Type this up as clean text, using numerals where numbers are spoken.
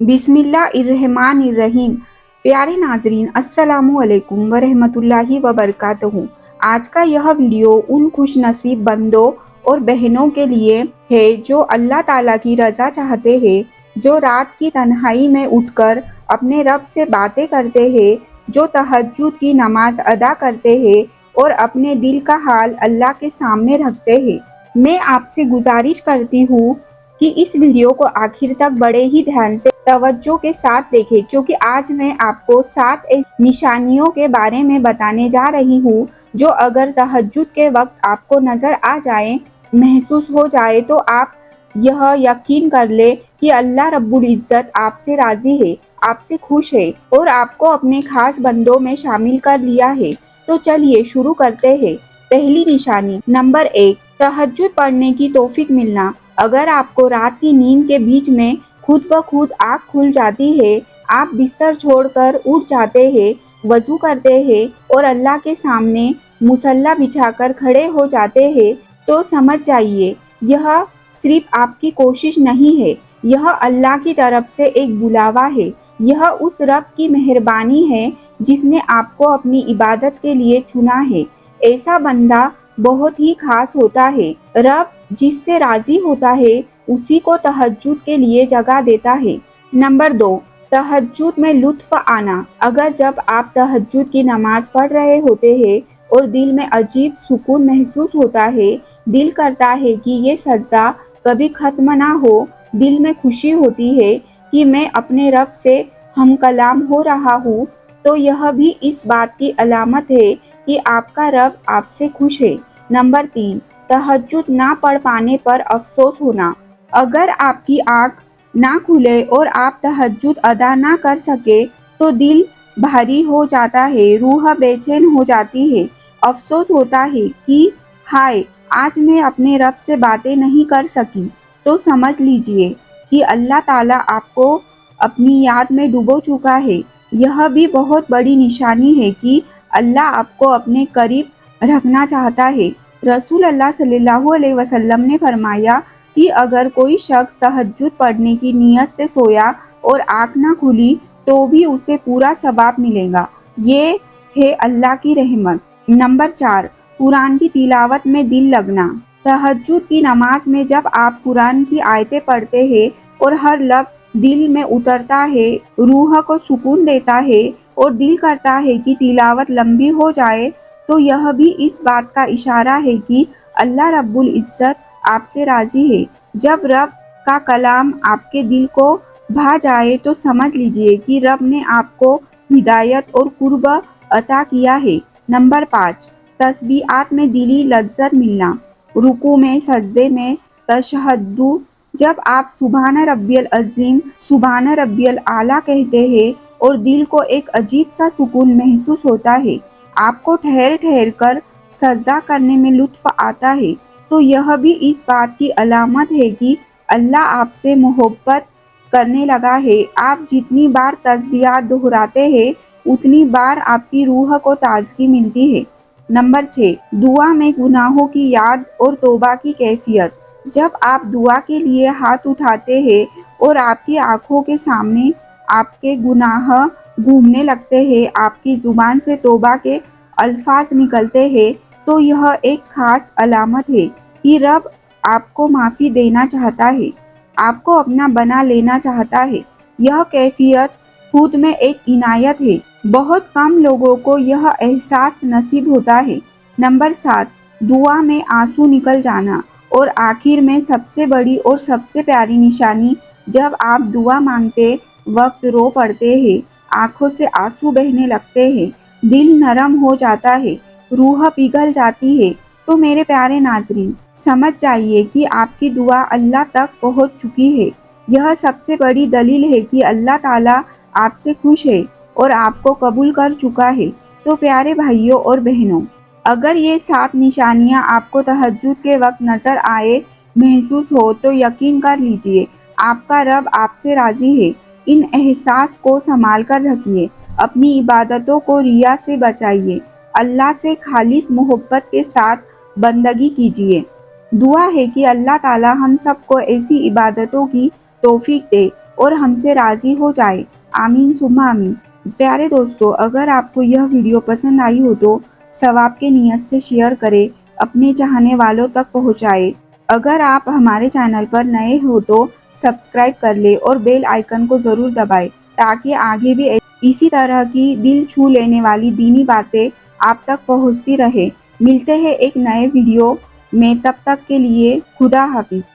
बिस्मिल्लाहिर्रहमानिर्रहीम। प्यारे नाजरीन, अस्सलामु अलैकुम वरहमतुल्लाहि वबरकातुहू। आज का यह वीडियो उन खुश नसीब बंदों और बहनों के लिए है जो अल्लाह ताला की रज़ा चाहते हैं, जो रात की तन्हाई में उठकर अपने रब से बातें करते हैं, जो तहज्जुद की नमाज अदा करते हैं और अपने दिल का हाल अल्लाह के सामने रखते हैं। मैं आपसे गुजारिश करती हूँ कि इस वीडियो को आखिर तक बड़े ही ध्यान से तवज्जो के साथ देखें, क्योंकि आज मैं आपको 7 ऐसी निशानियों के बारे में बताने जा रही हूँ जो अगर तहज्जुद के वक्त आपको नजर आ जाए, महसूस हो जाए, तो आप यह यकीन कर ले कि अल्लाह रब्बुल इज्जत आपसे राजी है, आपसे खुश है और आपको अपने खास बंदों में शामिल कर लिया है। तो चलिए शुरू करते हैं। पहली निशानी नंबर 1, तहज्जुद पढ़ने की तौफीक मिलना। अगर आपको रात की नींद के बीच में खुद ब खुद आँख खुल जाती है, आप बिस्तर छोड़कर उठ जाते हैं, वजू करते हैं और अल्लाह के सामने मुसल्ला बिछाकर खड़े हो जाते हैं, तो समझ जाइए यह सिर्फ आपकी कोशिश नहीं है, यह अल्लाह की तरफ से एक बुलावा है। यह उस रब की मेहरबानी है जिसने आपको अपनी इबादत के लिए चुना है। ऐसा बंदा बहुत ही खास होता है। रब जिससे राजी होता है उसी को तहज्जुद के लिए जगह देता है। नंबर 2, तहज्जुद में लुत्फ आना। अगर जब आप तहज्जुद की नमाज पढ़ रहे होते हैं और दिल में अजीब सुकून महसूस होता है, दिल करता है कि ये सजदा कभी खत्म ना हो, दिल में खुशी होती है कि मैं अपने रब से हम कलाम हो रहा हूँ, तो यह भी इस बात की अलामत है कि आपका रब आपसे खुश है। नंबर 3, तहज्जुद ना पढ़ पाने पर अफसोस होना। अगर आपकी आँख ना खुले और आप तहज्जुद अदा ना कर सके, तो दिल भारी हो जाता है, रूह बेचैन हो जाती है, अफसोस होता है कि हाय, आज मैं अपने रब से बातें नहीं कर सकी। तो समझ लीजिए कि अल्लाह ताला आपको अपनी याद में डुबो चुका है। यह भी बहुत बड़ी निशानी है कि अल्लाह आपको अपने करीब रखना चाहता है। रसूल अल्लाह सल्लल्लाहु अलैहि वसल्लम ने फरमाया कि अगर कोई शख्स तहज्जुद पढ़ने की नीयत से सोया और आँख ना खुली, तो भी उसे पूरा सवाब मिलेगा। ये है अल्लाह की रहमत। नंबर 4, कुरान की तिलावत में दिल लगना। तहज्जुद की नमाज में जब आप कुरान की आयतें पढ़ते हैं और हर लफ्ज़ दिल में उतरता है, रूह को सुकून देता है और दिल करता है कि तिलावत लंबी हो जाए, तो यह भी इस बात का इशारा है कि अल्लाह रब्बुल इज्जत आपसे राजी है। जब रब का कलाम आपके दिल को भा जाए, तो समझ लीजिए कि रब ने आपको हिदायत और कुर्ब अता किया है। नंबर 5, तस्बीहात में दिली लज्जत मिलना। रुकू में, सजदे में, तशहद्दु जब आप सुभान रब्बियल अज़ीम, सुभान रब्बियल आला कहते हैं और दिल को एक अजीब सा सुकून महसूस होता है, आपको ठहर ठहर कर सजदा करने में लुत्फ आता है, तो यह भी इस बात की अलामत है कि अल्लाह आपसे मोहब्बत करने लगा है। आप जितनी बार तस्बीहात दोहराते हैं, उतनी बार आपकी रूह को ताजगी मिलती है। नंबर 6, दुआ में गुनाहों की याद और तौबा की कैफियत। जब आप दुआ के लिए हाथ उठाते हैं और आपकी आंखों के सामने आपके गुनाह घूमने लगते हैं, आपकी जुबान से तौबा के अल्फाज निकलते हैं, तो यह एक खास अलामत है कि रब आपको माफ़ी देना चाहता है, आपको अपना बना लेना चाहता है। यह कैफियत खुद में एक इनायत है। बहुत कम लोगों को यह एहसास नसीब होता है। नंबर 7, दुआ में आंसू निकल जाना। और आखिर में सबसे बड़ी और सबसे प्यारी निशानी, जब आप दुआ मांगते वक्त रो पड़ते हैं, आंखों से आंसू बहने लगते हैं, दिल नरम हो जाता है, रूह पिघल जाती है, तो मेरे प्यारे नाजरीन, समझ जाइए कि आपकी दुआ अल्लाह तक पहुंच चुकी है। यह सबसे बड़ी दलील है कि अल्लाह ताला आपसे खुश है और आपको कबूल कर चुका है। तो प्यारे भाइयों और बहनों, अगर ये 7 निशानियां आपको तहज्जुद के वक्त नजर आए, महसूस हो, तो यकीन कर लीजिए आपका रब आपसे राजी है। इन एहसास को संभाल कर रखिए, अपनी इबादतों को रिया से बचाइए, अल्लाह से खालिस मोहब्बत के साथ बंदगी कीजिए। दुआ है कि अल्लाह ताला हम सबको ऐसी इबादतों की तौफीक दे اور ہم سے راضی ہو جائے۔ آمین ثم آمین۔ پیارے دوستو، اگر آپ کو یہ ویڈیو پسند آئی ہو تو ثواب کے نیت سے شیئر کریں، اپنے چاہنے والوں تک پہنچائے۔ اگر آپ ہمارے چینل پر نئے ہو تو سبسکرائب کر لیں اور بیل آئیکن کو ضرور دبائیں تاکہ آگے بھی اسی طرح کی دل چھو لینے والی دینی باتیں آپ تک پہنچتی رہے۔ ملتے ہیں ایک نئے ویڈیو میں، تب تک کے لیے خدا حافظ۔